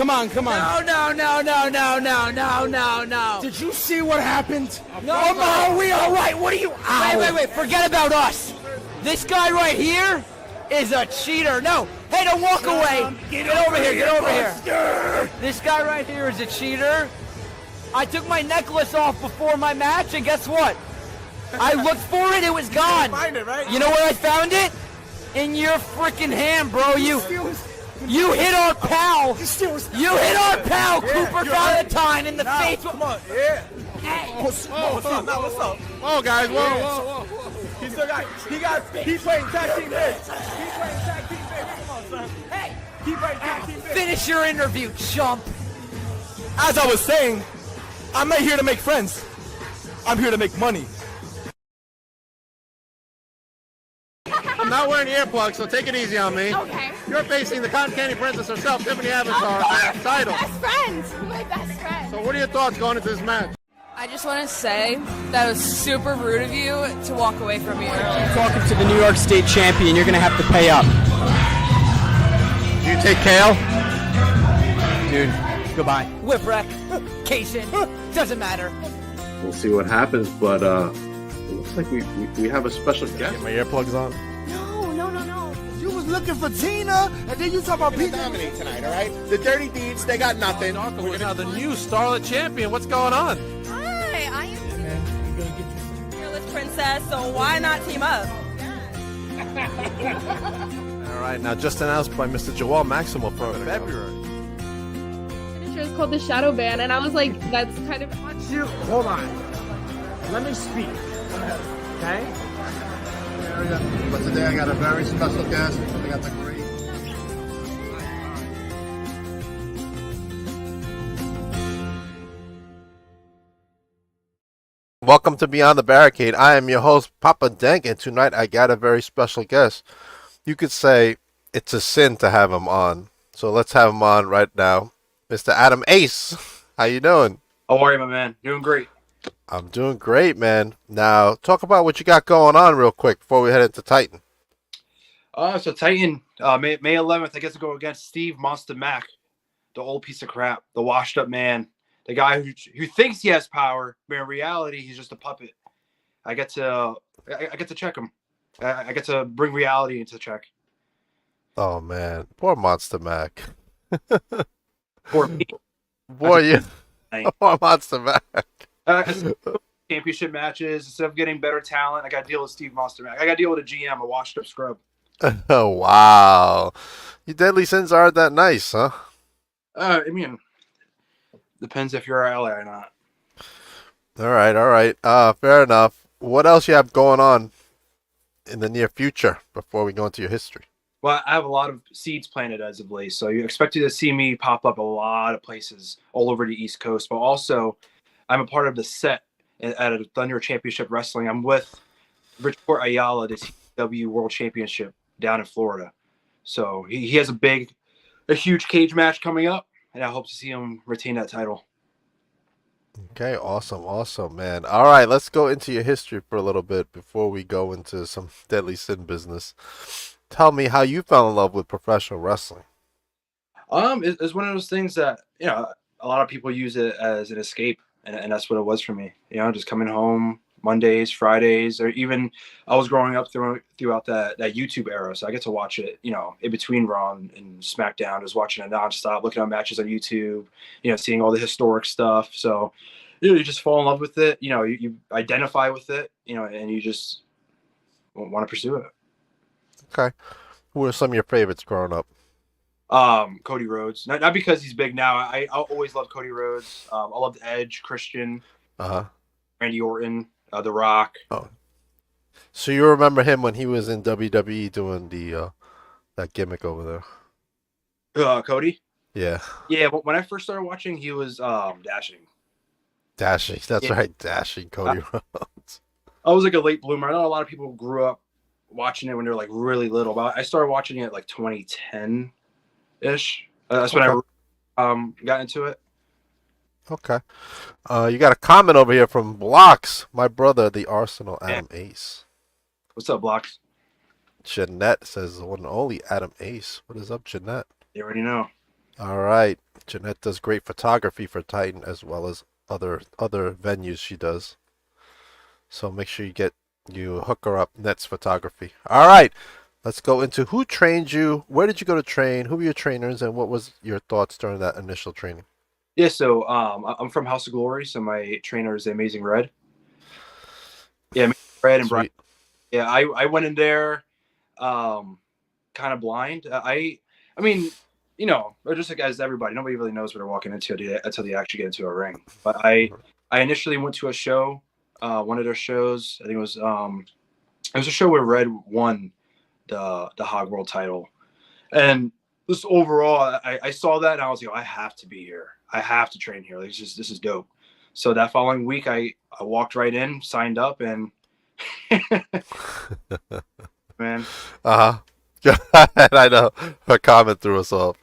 come on. No. Did you see what happened? No, we all right. What are you? Ow. Wait. Forget about us. This guy right here is a cheater. No. Hey, don't walk away. Get over here. This guy right here is a cheater. I took my necklace off before my match, and guess what? I looked for it. It was gone. Find it, right? You know where I found it? In your freaking hand, bro. You hit our pal. You hit our pal, Cooper Valentine, in the face. Come on, yeah. What's up? Whoa, guys, whoa. He's playing tag team base. Come on, son. Hey, Keep playing tag team base. finish your interview, chump. As I was saying, I'm not here to make friends. I'm here to make money. I'm not wearing earplugs, so take it easy on me. Okay. You're facing the Cotton Candy Princess herself, Tiffany Avatar, for the title. Best friend. My best friend. So what are your thoughts going into this match? I just want to say that it was super rude of you to walk away from me earlier. Talking to the New York State champion, you're going to have to pay up. Do you take Kale? Dude, goodbye. Whipwreck, Cation, doesn't matter. We'll see what happens, but it looks like we have a special guest. Get my earplugs on. No. You was looking for Tina, and then you talk about people. Dominate tonight, all right? The Dirty Deeds, they got nothing. We're now the new Starlet champion. What's going on? Hi, I am fearless princess, so why not team up? All right, now just announced by Mr. Joel Maximo for February. Finisher is called the Shadow Ban, and I was like, that's kind of. Hold on. Let me speak. Okay? But today I got a very special guest. I got the great. Welcome to Beyond the Barricade. I am your host, Papa Dank, and tonight I got a very special guest. You could say it's a sin to have him on. So let's have him on right now. Mr. Adam Ace. How you doing? How are you, my man? Doing great. I'm doing great, man. Now, talk about what you got going on real quick before we head into Titan. So Titan, May 11th, I get to go against Steve Monster Mac, the old piece of crap, the washed up man, the guy who thinks he has power, but in reality, he's just a puppet. I get to check him. I get to bring reality into check. Oh, man. Poor Monster Mac. For me. Boy, you. Poor Monster Mac. Championship matches, instead of getting better talent, I got to deal with Steve Monster Mac. I got to deal with a GM, a washed up scrub. Oh, wow. Your deadly sins aren't that nice, huh? I mean, depends if you're LA or not. All right. Fair enough. What else you have going on in the near future before we go into your history? Well, I have a lot of seeds planted as of late, so you expected to see me pop up a lot of places all over the East Coast, but also I'm a part of the set at a Thunder Championship Wrestling. I'm with Richport Ayala, the TW World Championship down in Florida. So he has a huge cage match coming up, and I hope to see him retain that title. Okay, awesome, man. All right, let's go into your history for a little bit before we go into some deadly sin business. Tell me how you fell in love with professional wrestling. It's one of those things that, a lot of people use it as an escape, and that's what it was for me. Just coming home Mondays, Fridays, or even I was growing up throughout that YouTube era, so I get to watch it, in between Raw and SmackDown, just watching it nonstop, looking at matches on YouTube, seeing all the historic stuff. So, you just fall in love with it. You identify with it, and you just want to pursue it. Okay. Who are some of your favorites growing up? Cody Rhodes. Not because he's big now. I always loved Cody Rhodes. I loved Edge, Christian, Randy Orton, The Rock. Oh, so you remember him when he was in WWE doing the that gimmick over there? Cody. Yeah. Yeah, but when I first started watching, he was dashing. Dashing. That's right, dashing. Cody Rhodes. I was like a late bloomer. I know a lot of people grew up watching it when they were like really little, but I started watching it like 2010 ish. That's when I got into it. Okay. You got a comment over here from Blocks, my brother, the Arsenal Adam Ace. What's up, Blocks? Jeanette says the one and only Adam Ace. What is up, Jeanette? You already know. All right. Jeanette does great photography for Titan as well as other venues she does. So make sure you hook her up. Net's photography. All right. Let's go into who trained you, where did you go to train, who were your trainers, and what was your thoughts during that initial training? Yeah, so I'm from House of Glory, so my trainer is the Amazing Red. Yeah, Amazing Red and Brian. Sweet. Yeah, I went in there kind of blind. I mean, or just like as everybody, nobody really knows what they're walking into until they actually get into a ring. But I initially went to a show, one of their shows. I think it was a show where Red won the Hog World title, and just overall, I saw that and I was like, oh, I have to be here. I have to train here. Like, this is dope. So that following week, I walked right in, signed up, and man. Uh-huh. I know. Her comment threw us off.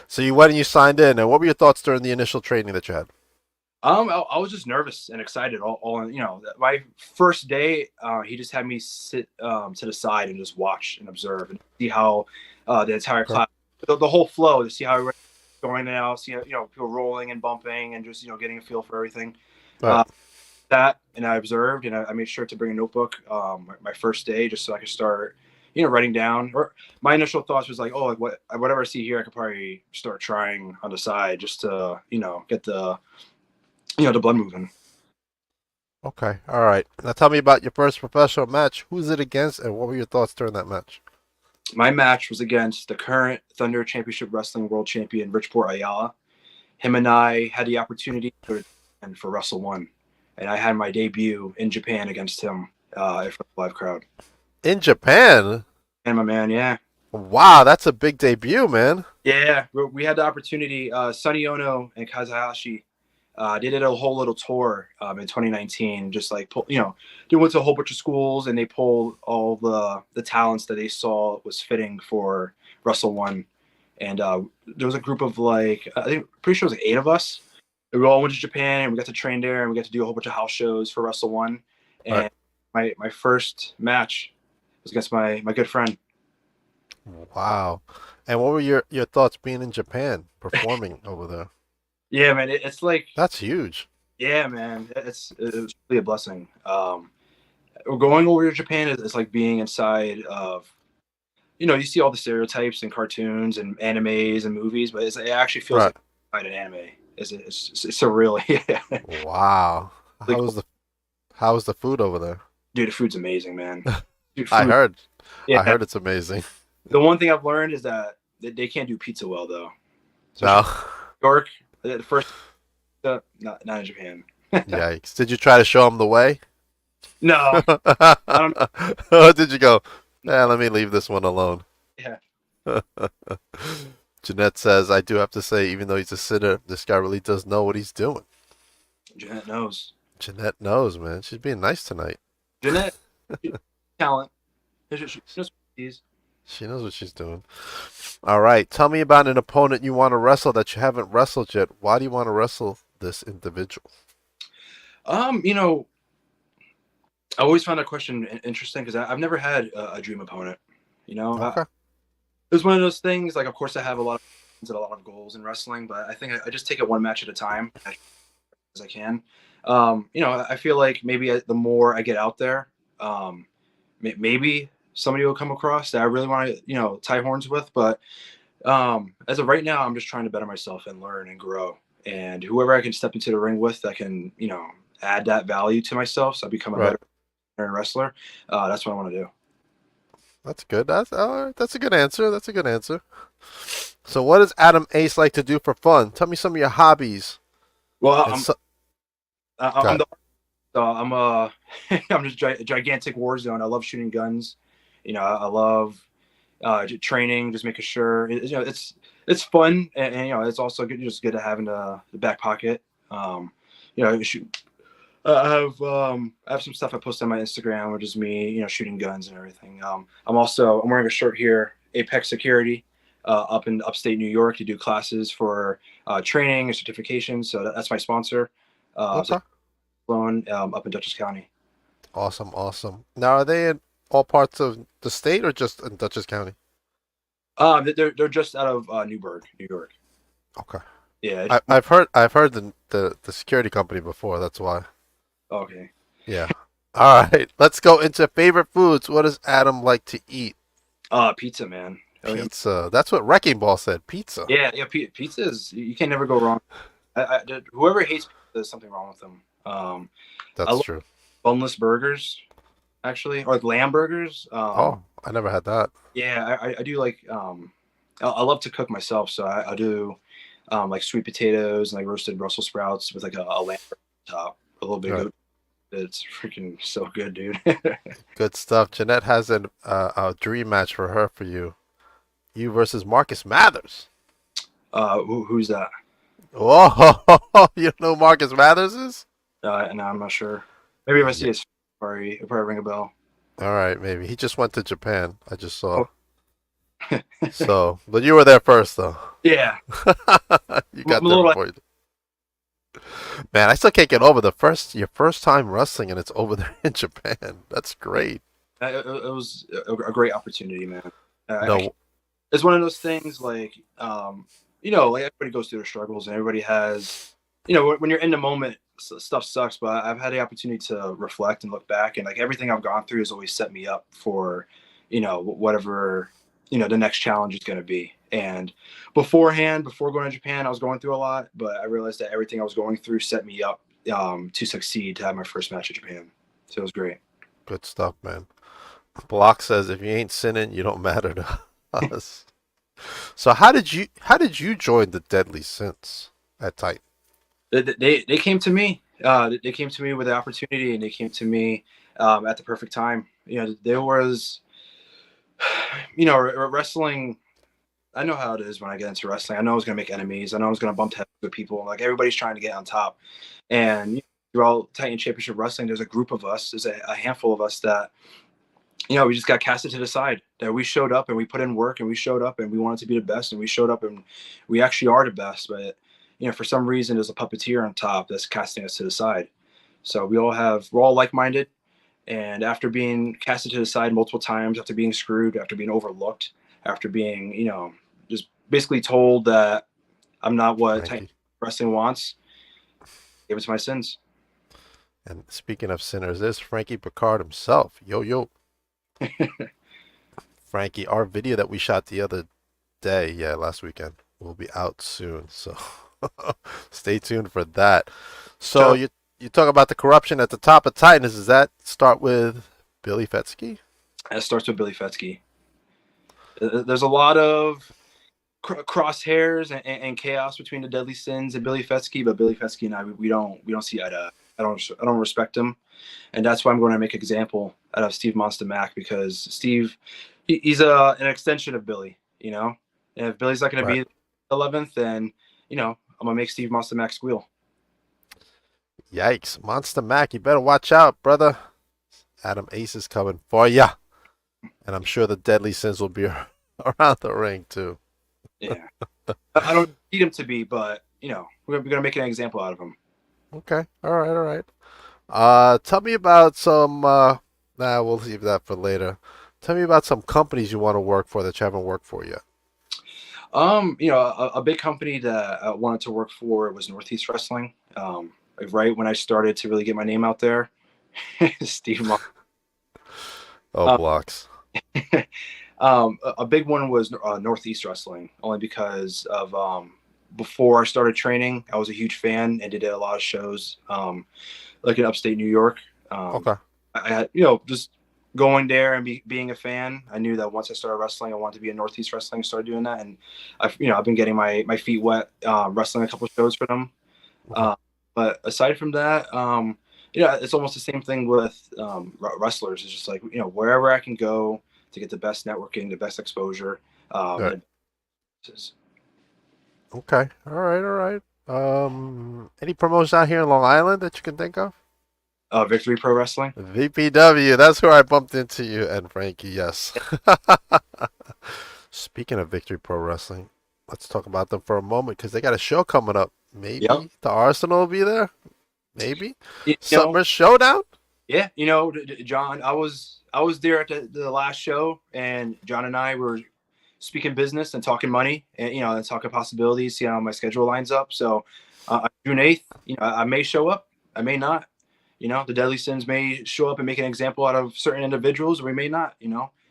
So you went and you signed in, and what were your thoughts during the initial training that you had? I was just nervous and excited. My first day, he just had me sit to the side and just watch and observe and see how the entire class, the whole flow, to see how everybody's going out, see how, people rolling and bumping and just getting a feel for everything. Right. That and I observed, and I made sure to bring a notebook my first day just so I could start writing down. Or my initial thoughts was like, oh, like whatever I see here, I could probably start trying on the side just to get the blood moving. Okay. All right. Now tell me about your first professional match. Who's it against, and what were your thoughts during that match? My match was against the current Thunder Championship Wrestling World Champion, Richport Ayala. Him and I had the opportunity for Wrestle One, and I had my debut in Japan against him in front of a live crowd. In Japan? And my man, yeah. Wow, that's a big debut, man. Yeah, we had the opportunity. Sonny Ono and Kazuhashi, they did a whole little tour in 2019. Just like they went to a whole bunch of schools and they pulled all the talents that they saw was fitting for Wrestle One. And there was a group of I think pretty sure it was 8 of us. We all went to Japan and we got to train there and we got to do a whole bunch of house shows for Wrestle One. And my first match was against my good friend. Wow. And what were your thoughts being in Japan, performing over there? Yeah, man, it's like That's huge. yeah, man, it was really a blessing. Going over to Japan is like being inside of you see all the stereotypes and cartoons and animes and movies, but it actually feels like inside an anime. It's surreal. Yeah. Wow. Really How was the food over there? Dude, the food's amazing, man. Dude, I heard. Yeah. I heard it's amazing. The one thing I've learned is that they can't do pizza well, though. No. New York, the first, not in Japan. Yikes. Did you try to show them the way? No. I don't know. Or did you go, let me leave this one alone? Yeah. Jeanette says, I do have to say, even though he's a sitter, this guy really does know what he's doing. Jeanette knows. Jeanette knows, man. She's being nice tonight. Jeanette, talent. She knows what she's doing. All right. Tell me about an opponent you want to wrestle that you haven't wrestled yet. Why do you want to wrestle this individual? I always found that question interesting because I've never had a dream opponent. Okay. It was one of those things. Like, of course, I have a lot of goals in wrestling, but I think I just take it one match at a time as I can. I feel like maybe the more I get out there, maybe somebody will come across that I really want to, tie horns with. But as of right now, I'm just trying to better myself and learn and grow. And whoever I can step into the ring with that can, add that value to myself, so I become a better wrestler. That's what I want to do. That's good. That's a good answer. That's a good answer. So what does Adam Ace like to do for fun? Tell me some of your hobbies. Well, I'm just gigantic war zone. I love shooting guns. I love training, just making sure it's fun and it's also good, just good to have in the back pocket. Shoot. I have some stuff I post on my Instagram, which is me, shooting guns and everything. I'm wearing a shirt here, Apex Security, up in upstate New York to do classes for training and certifications. So that's my sponsor. Okay. Up in Dutchess County. Awesome. Now, are they in all parts of the state or just in Dutchess County? They're just out of Newburgh, New York. Okay. Yeah. I've heard the security company before. That's why. Okay. Yeah. All right. Let's go into favorite foods. What does Adam like to eat? Pizza, man. Pizza. That's what Wrecking Ball said. Pizza. Yeah. Pizza is you can never go wrong. Whoever hates pizza, there's something wrong with them. I That's love true. boneless burgers, actually, or like lamb burgers. Oh, I never had that. Yeah, I do like. I love to cook myself, so I do like sweet potatoes and like roasted Brussels sprouts with like a lamb burger on top, a little bit of Right. goat. It's freaking so good, dude. Good stuff. Jeanette has a dream match for you. You versus Marcus Mathers. Who's that? Whoa, you know who Marcus Mathers is? No, I'm not sure. Maybe if I see Yeah. his it'll probably ring a bell. All right, maybe. He just went to Japan. I just saw. Oh. So, but you were there first, though. Yeah. You got I'm a there little- before you. Man, I still can't get over your first time wrestling and it's over there in Japan. That's great. It was a great opportunity, man. No, It's one of those things like, like everybody goes through their struggles and everybody has, when you're in the moment, stuff sucks, but I've had the opportunity to reflect and look back, and like everything I've gone through has always set me up for, whatever, the next challenge is going to be. And before going to Japan, I was going through a lot, but I realized that everything I was going through set me up to succeed, to have my first match in Japan. So it was great. good stuff, man. Block says if you ain't sinning, you don't matter to us. So how did you join the Deadly Sins at Titan? They came to me. They came to me with the opportunity, and they came to me at the perfect time. There was, wrestling. I know how it is when I get into wrestling. I know I was going to make enemies. I know I was going to bump heads with people. Like everybody's trying to get on top. And throughout Titan Championship Wrestling, there's a group of us. There's a handful of us that, we just got casted to the side. That we showed up and we put in work, and we showed up and we wanted to be the best, and we showed up and we actually are the best. But for some reason, there's a puppeteer on top that's casting us to the side. So we're all like-minded. And after being casted to the side multiple times, after being screwed, after being overlooked, after being, just basically told that I'm not what Titan Wrestling wants, gave it to my sins. And speaking of sinners, there's Frankie Picard himself. Yo. Frankie, our video that we shot the other day, last weekend, will be out soon. So stay tuned for that. So you talk about the corruption at the top of Titan. Does that start with Billy Fetsky? It starts with Billy Fetsky. There's a lot of crosshairs and chaos between the Deadly Sins and Billy Fetsky, but Billy Fetsky and I, we don't see eye to eye. I don't respect him, and that's why I'm going to make an example out of Steve Monster Mac, because Steve, he's an extension of Billy. And if Billy's not going to be 11th, then I'm gonna make Steve Monster Mac squeal. Yikes, Monster Mac, you better watch out, brother. Adam Ace is coming for ya, and I'm sure the Deadly Sins will be around the ring too. Yeah, I don't need him to be, but we're gonna make an example out of him. Okay, all right. Tell me about some. We'll leave that for later. Tell me about some companies you want to work for that you haven't worked for yet. A big company that I wanted to work for was Northeast Wrestling. Right when I started to really get my name out there, Steve. Blocks. A big one was Northeast Wrestling, only because of before I started training, I was a huge fan and did a lot of shows, like in upstate New York. Okay. I had, just going there and being a fan. I knew that once I started wrestling, I wanted to be in Northeast Wrestling. Started doing that, and I've been getting my feet wet wrestling a couple of shows for them. But aside from that, it's almost the same thing with wrestlers. It's just like wherever I can go to get the best networking, the best exposure. Right. Okay. All right. Any promotions out here in Long Island that you can think of? Victory Pro Wrestling. VPW. That's where I bumped into you and Frankie. Yes. Speaking of Victory Pro Wrestling, let's talk about them for a moment because they got a show coming up. Maybe the Arsenal will be there. Maybe Summer Showdown. Yeah, John, I was there at the last show, and John and I were speaking business and talking money, and and talking possibilities. See how my schedule lines up. So June 8th, I may show up, I may not. The Deadly Sins may show up and make an example out of certain individuals, or we may not.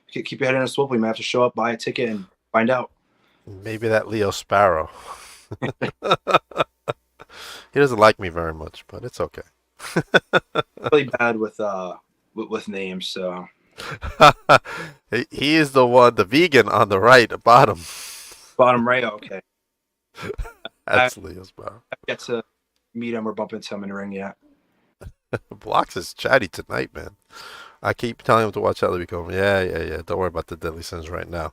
Keep your head in a swivel. You may have to show up, buy a ticket, and find out. Maybe that Leo Sparrow. He doesn't like me very much, but it's okay. Really bad with names. So he is the one, the vegan on the right, bottom. bottom right. Okay. That's Leo Sparrow. I get to meet him or bump into him in the ring yet. Blocks is chatty tonight, man. I keep telling him to watch out. Let me go. Yeah. Don't worry about the Deadly Sins right now.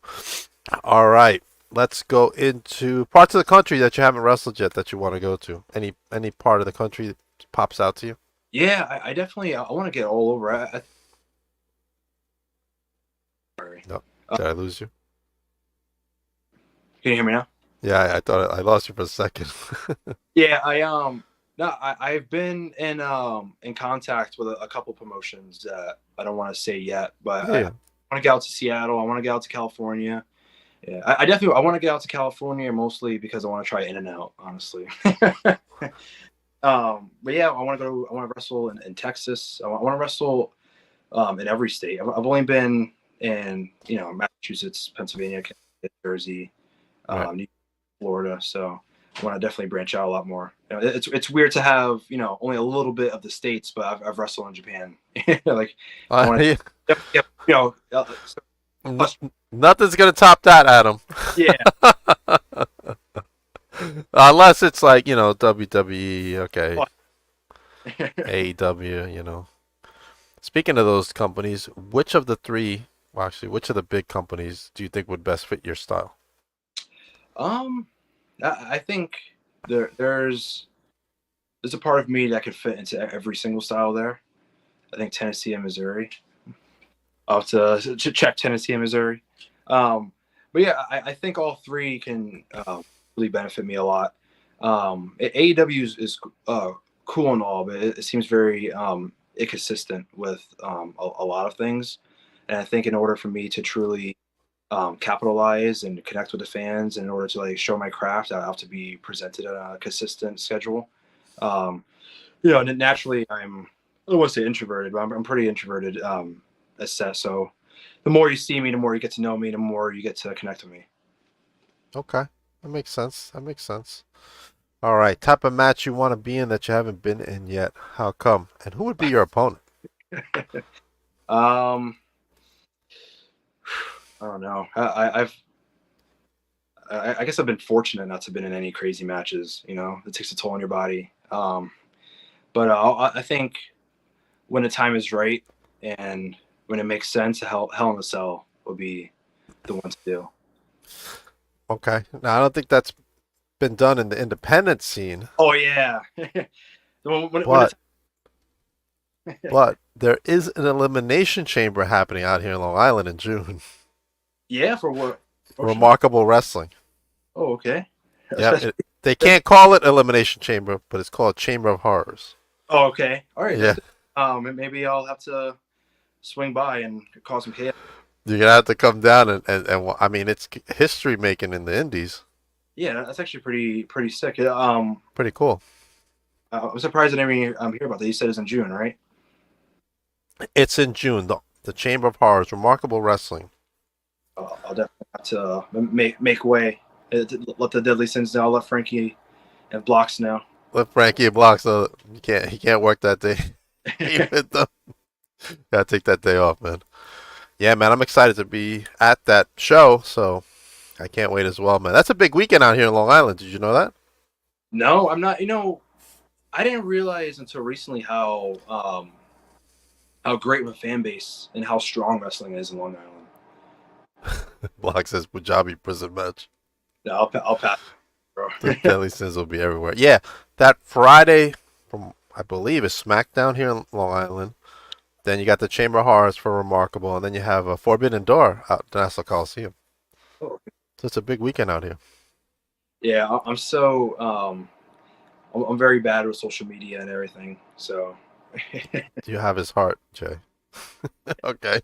All right. Let's go into parts of the country that you haven't wrestled yet that you want to go to. Any part of the country that pops out to you? Yeah, I definitely I want to get all over. Sorry. No. Did I lose you? Can you hear me now? Yeah, I thought I lost you for a second. Yeah, I've been in contact with a couple promotions that I don't want to say yet, but Yeah. I want to get out to Seattle. I want to get out to California. Yeah, I definitely want to get out to California mostly because I want to try In and Out, honestly. But yeah, I want to wrestle in Texas. I want to wrestle in every state. I've only been in Massachusetts, Pennsylvania, Connecticut, Jersey, Right. New York, Florida. So I want to definitely branch out a lot more. It's weird to have only a little bit of the states, but I've wrestled in Japan. Like I want to, Nothing's gonna top that, Adam. yeah. Unless it's like WWE, okay, AEW. Speaking of those companies, which of the three, well, actually, which of the big companies do you think would best fit your style? I think there's a part of me that could fit into every single style there. I think Tennessee and Missouri. I'll have to check Tennessee and Missouri. But yeah, I think all three can really benefit me a lot. AEW is cool and all, but it seems very inconsistent with a lot of things. And I think in order for me to truly capitalize and connect with the fans, in order to show my craft, I have to be presented on a consistent schedule. And naturally, I don't want to say introverted, but I'm pretty introverted as set. So the more you see me, the more you get to know me, the more you get to connect with me. Okay, that makes sense. All right, type of match you want to be in that you haven't been in yet. How come? And who would be your opponent? I don't know. I guess I've been fortunate not to have been in any crazy matches. It takes a toll on your body. But I think when the time is right and when it makes sense, Hell in a Cell would be the one to do. Okay, now I don't think that's been done in the independent scene. Oh yeah. But there is an elimination chamber happening out here in Long Island in June. Yeah, for what? Remarkable Wrestling. Oh, okay. Yeah, they can't call it Elimination Chamber, but it's called Chamber of Horrors. Oh, okay. All right. Yeah. Maybe I'll have to swing by and cause some chaos. You're gonna have to come down and I mean, it's history making in the Indies. Yeah, that's actually pretty sick. Pretty cool. I'm surprised I didn't hear about that. You said it's in June, right? It's in June. The Chamber of Horrors, Remarkable Wrestling. I'll definitely have to make way. Let the Deadly Sins know. I'll let Frankie and Blocks know. Let Frankie and Blocks know he can't work that day. Even though, gotta take that day off, man. Yeah, man, I'm excited to be at that show, so I can't wait as well, man. That's a big weekend out here in Long Island. Did you know that? No, I'm not. I didn't realize until recently how great of a fan base and how strong wrestling is in Long Island. Block says Punjabi prison match. No, I'll pass, bro. The Deadly Sins will be everywhere. Yeah, that Friday from I believe is SmackDown here in Long Island. Then you got the Chamber of Horrors for Remarkable, and then you have a Forbidden Door out at Nassau Coliseum. Oh. So it's a big weekend out here. Yeah, I'm so I'm very bad with social media and everything. So You have his heart, Jay. Okay.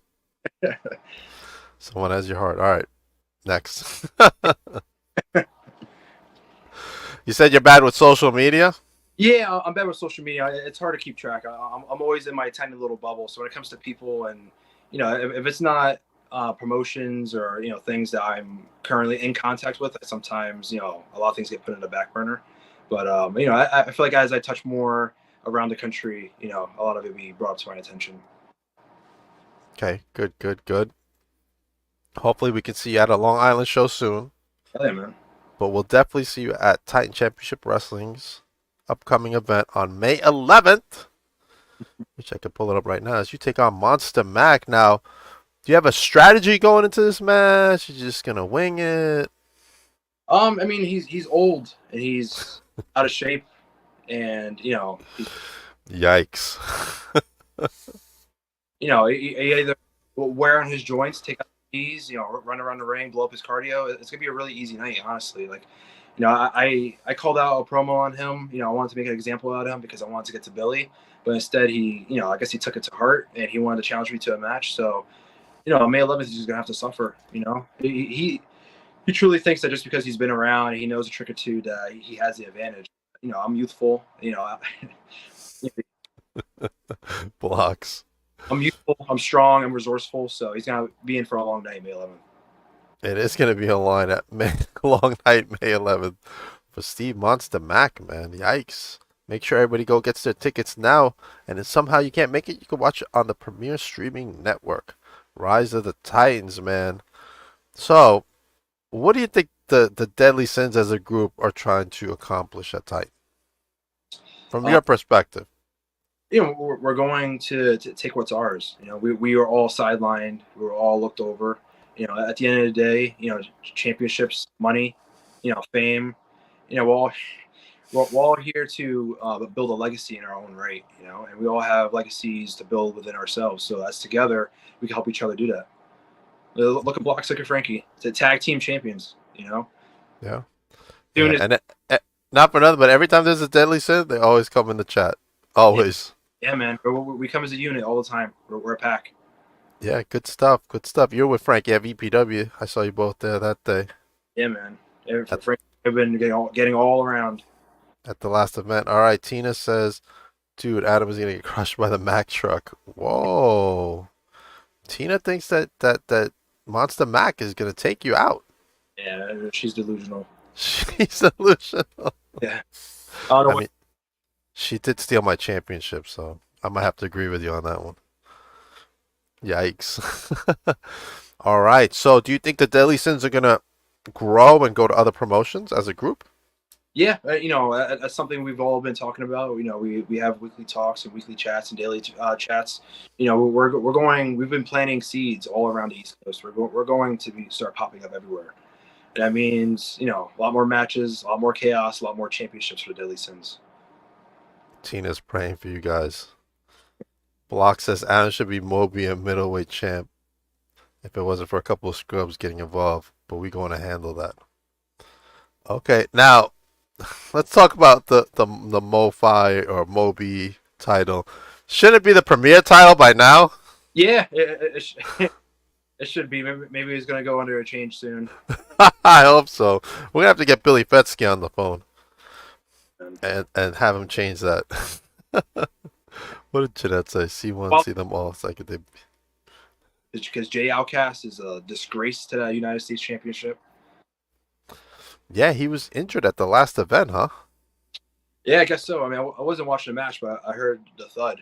Someone has your heart. All right. next. You said you're bad with social media? Yeah, I'm bad with social media. It's hard to keep track. I'm always in my tiny little bubble. So when it comes to people, and if it's not promotions or things that I'm currently in contact with, sometimes a lot of things get put in the back burner. But I feel like as I touch more around the country, a lot of it be brought to my attention. Okay, good, good, good. Hopefully we can see you at a Long Island show soon. Hell yeah, man. But we'll definitely see you at Titan Championship Wrestling's upcoming event on May 11th, which I can pull it up right now, as you take on Monster Mac. Now, do you have a strategy going into this match? You're just gonna wing it? I mean, he's old and he's out of shape, and Yikes. he either will wear on his joints, take out the knees, run around the ring, blow up his cardio. It's gonna be a really easy night, honestly. Like, I called out a promo on him. I wanted to make an example out of him because I wanted to get to Billy, but instead he, I guess he took it to heart and he wanted to challenge me to a match. So, May 11th he's gonna have to suffer. He truly thinks that just because he's been around, he knows a trick or two, that he has the advantage. I'm youthful. Blocks. I'm youthful. I'm strong. I'm resourceful. So he's gonna be in for a long night, May 11th. It is going to be a line at Long Night, May 11th for Steve Monster Mac, man. Yikes. Make sure everybody go gets their tickets now. And if somehow you can't make it, you can watch it on the premier streaming network, Rise of the Titans, man. So, what do you think the Deadly Sins as a group are trying to accomplish at Titan? From your perspective. We're going to take what's ours. We are all sidelined. We were all looked over. At the end of the day, championships, money, fame, we're all here to build a legacy in our own right, and we all have legacies to build within ourselves. So as together, we can help each other do that. Look at Blockstick and Frankie, the tag team champions, Yeah. Doing And not for nothing, but every time there's a Deadly Sin, they always come in the chat. Always. Yeah, man. We come as a unit all the time. We're a pack. Yeah, good stuff. Good stuff. You're with Frankie at VPW. I saw you both there that day. Yeah, man. Frankie, I've been getting all around. At the last event. All right, Tina says, dude, Adam is going to get crushed by the Mack truck. Whoa. Tina thinks that Monster Mac is going to take you out. Yeah, she's delusional. She's delusional. Yeah. I mean, she did steal my championship, so I might have to agree with you on that one. Yikes. All right. So do you think the Deadly Sins are going to grow and go to other promotions as a group? Yeah, that's something we've all been talking about. We have weekly talks and weekly chats and daily chats. We're going. We've been planting seeds all around the East Coast. We're going to start popping up everywhere. And that means a lot more matches, a lot more chaos, a lot more championships for the Deadly Sins. Tina's praying for you guys. Block says Adam should be Moby a middleweight champ if it wasn't for a couple of scrubs getting involved, but we're going to handle that. Okay, now let's talk about the MoFi or Moby title. Shouldn't it be the premier title by now? Yeah, it should be. Maybe he's going to go under a change soon. I hope so. We're going to have to get Billy Fetsky on the phone and have him change that. What did Jeanette say? C1, see them all. It's like they... It's because Jay Outcast is a disgrace to the United States Championship. Yeah, he was injured at the last event, huh? Yeah, I guess so. I mean, I wasn't watching the match, but I heard the thud.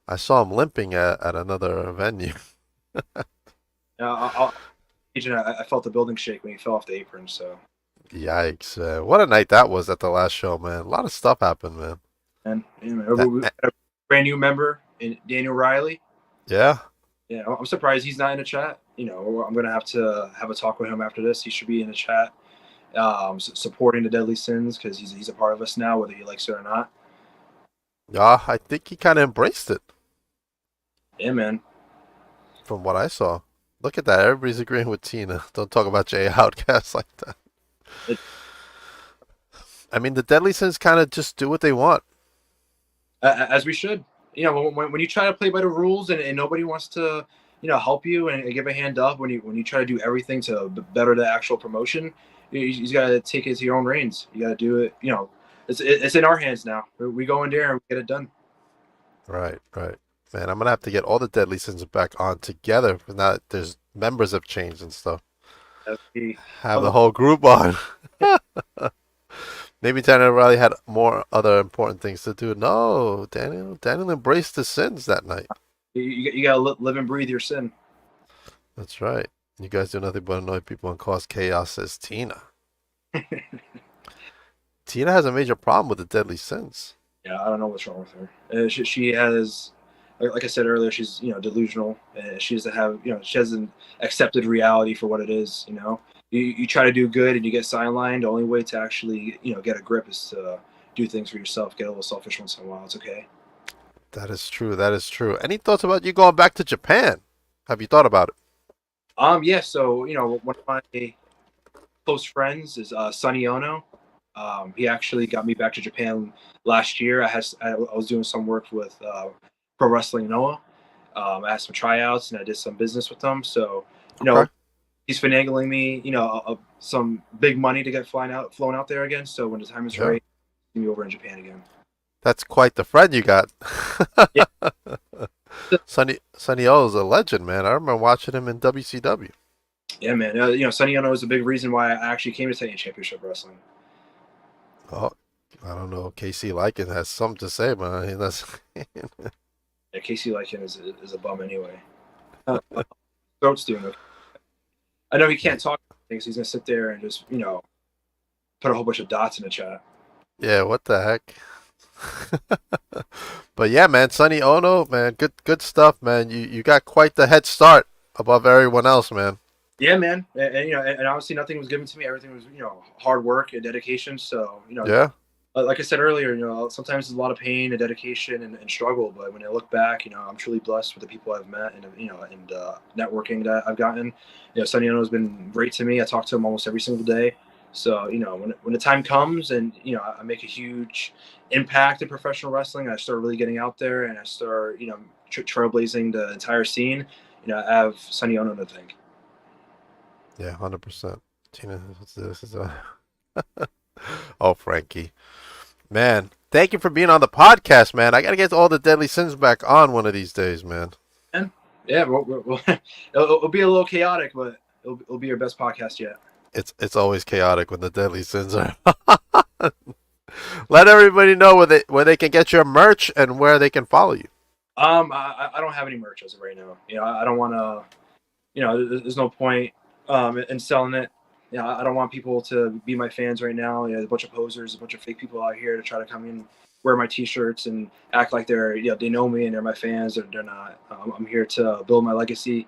I saw him limping at another venue. I felt the building shake when he fell off the apron. So. Yikes! What a night that was at the last show, man. A lot of stuff happened, man. And we had a brand new member in Daniel Riley. Yeah. Yeah, I'm surprised he's not in the chat. I'm gonna have to have a talk with him after this. He should be in the chat, supporting the Deadly Sins because he's a part of us now, whether he likes it or not. Yeah, I think he kind of embraced it. Yeah, man. From what I saw, look at that. Everybody's agreeing with Tina. Don't talk about Jay Outcast like that. I mean, the Deadly Sins kind of just do what they want. As we should. When you try to play by the rules and nobody wants to, help you and give a hand up when you try to do everything to better the actual promotion. You got to take it to your own reins. You got to do it. It's in our hands now. We go in there and we get it done. Right, right. Man, I'm gonna have to get all the Deadly Sins back on together. Now that there's members have changed and stuff. Have the whole group on. Maybe Daniel Riley had more other important things to do. No, Daniel embraced the sins that night. You gotta live and breathe your sin. That's right. You guys do nothing but annoy people and cause chaos, says Tina. Tina has a major problem with the Deadly Sins. Yeah, I don't know what's wrong with her. She has, like I said earlier, she's delusional. She doesn't have she hasn't accepted reality for what it is. You try to do good and you get sidelined. The only way to actually get a grip is to do things for yourself. Get a little selfish once in a while. It's okay. That is true. That is true. Any thoughts about you going back to Japan? Have you thought about it? Yeah. So one of my close friends is Sonny Ono. He actually got me back to Japan last year. I was doing some work with Pro Wrestling Noah. I had some tryouts and I did some business with them. So Okay. he's finagling me, some big money to get flown out there again. So when the time is right, he'll be over in Japan again. That's quite the friend you got. Yeah. Sonny O is a legend, man. I remember watching him in WCW. Yeah, man. Sonny Ono is a big reason why I actually came to Titan Championship Wrestling. Oh, I don't know. KC Lycan has something to say, man. Yeah, Casey Lycan is a bum anyway. Throat's doing okay. I know he can't talk things. He's gonna sit there and just put a whole bunch of dots in the chat. Yeah, what the heck? But yeah, man, Sonny Ono, man, good stuff, man. You got quite the head start above everyone else, man. Yeah, man, and obviously nothing was given to me. Everything was hard work and dedication. So Yeah. Like I said earlier, sometimes there's a lot of pain and dedication and struggle. But when I look back, I'm truly blessed with the people I've met and and networking that I've gotten. Sonny Ono has been great to me. I talk to him almost every single day. So when the time comes and I make a huge impact in professional wrestling, I start really getting out there and I start trailblazing the entire scene. I have Sonny Ono to thank. Yeah, 100%. Tina, this is a oh, Frankie. Man, thank you for being on the podcast, man. I got to get all the Deadly Sins back on one of these days, man. Yeah, it'll be a little chaotic, but it'll be your best podcast yet. It's always chaotic when the Deadly Sins are. Let everybody know where they can get your merch and where they can follow you. I don't have any merch as of right now. I don't want to. There's no point in selling it. I don't want people to be my fans right now. There's a bunch of posers, a bunch of fake people out here to try to come in, wear my T-shirts, and act like they know me and they're my fans. They're not. I'm here to build my legacy.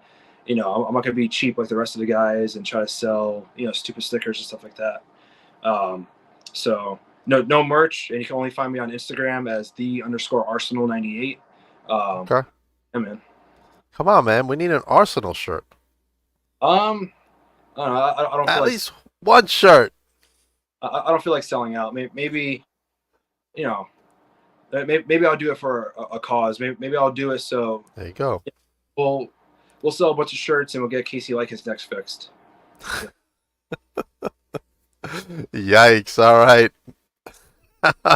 I'm not gonna be cheap like the rest of the guys and try to sell stupid stickers and stuff like that. So no merch, and you can only find me on Instagram as _Arsenal98. Okay. Yeah, man. Come on, man. We need an Arsenal shirt. I don't know. I don't feel At like, least one shirt. I don't feel like selling out. Maybe maybe I'll do it for a cause. Maybe I'll do it so There you go. we'll sell a bunch of shirts and we'll get Casey Lycan's next fixed. Yikes. All right.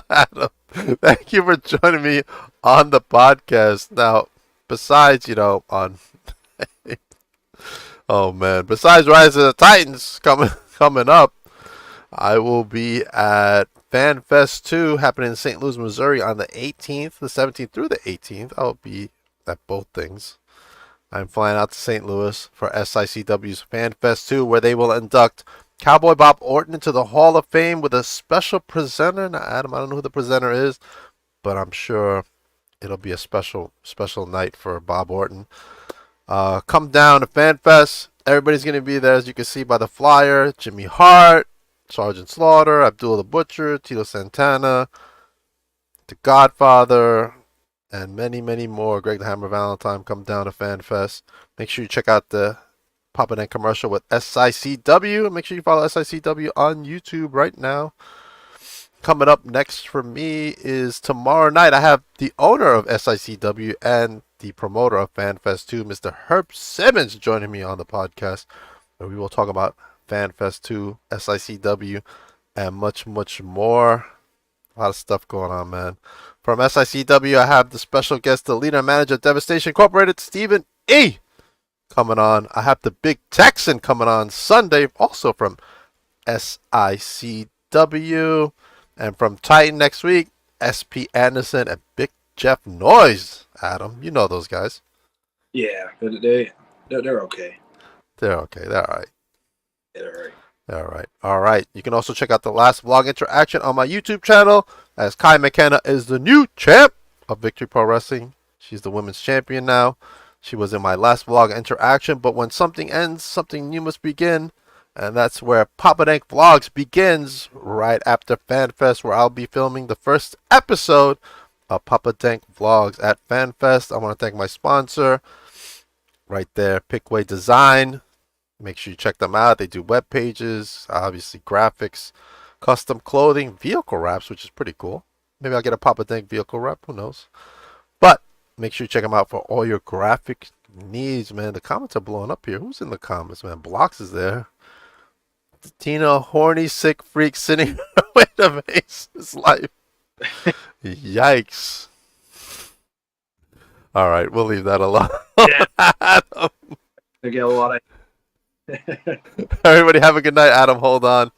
Adam, thank you for joining me on the podcast. Now, besides, on oh man, besides Rise of the Titans coming up, I will be at FanFest 2 happening in St. Louis, Missouri on the 18th, the 17th through the 18th. I'll be at both things. I'm flying out to St. Louis for SICW's FanFest 2, where they will induct Cowboy Bob Orton into the Hall of Fame with a special presenter. Now, Adam, I don't know who the presenter is, but I'm sure it'll be a special night for Bob Orton. Come down to FanFest. Everybody's going to be there, as you can see by the flyer. Jimmy Hart, Sergeant Slaughter, Abdul the Butcher, Tito Santana, The Godfather, and many, many more. Greg the Hammer Valentine, come down to FanFest. Make sure you check out the Papa Dan commercial with SICW. Make sure you follow SICW on YouTube right now. Coming up next for me is tomorrow night. I have the owner of SICW and the promoter of FanFest 2, Mr. Herb Simmons, joining me on the podcast, where we will talk about FanFest 2, SICW, and much, much more. A lot of stuff going on, man. From SICW, I have the special guest, the leader and manager of Devastation Incorporated, Stephen E. coming on. I have the Big Texan coming on Sunday, also from SICW. And from Titan next week, SP Anderson and Big Jeff Noise. Adam, you know those guys. Yeah, they're okay. They're okay. They're all right. They're all right. All right. All right. You can also check out the last vlog interaction on my YouTube channel, as Kai McKenna is the new champ of Victory Pro Wrestling. She's the women's champion now. She was in my last vlog interaction, but when something ends, something new must begin. And that's where Papa Dank Vlogs begins, right after FanFest, where I'll be filming the first episode of Papa Dank Vlogs at FanFest. I want to thank my sponsor right there, Pickway Design. Make sure you check them out. They do web pages, obviously graphics, custom clothing, vehicle wraps, which is pretty cool. Maybe I'll get a Papa Dank vehicle wrap, who knows. But make sure you check them out for all your graphic needs, man. The comments are blowing up here. Who's in the comments, man? Blocks is there. Tina, horny, sick freak sitting with a face his life. Yikes. All right, we'll leave that alone. Yeah. Adam. They get a lot of. Everybody have a good night. Adam, hold on.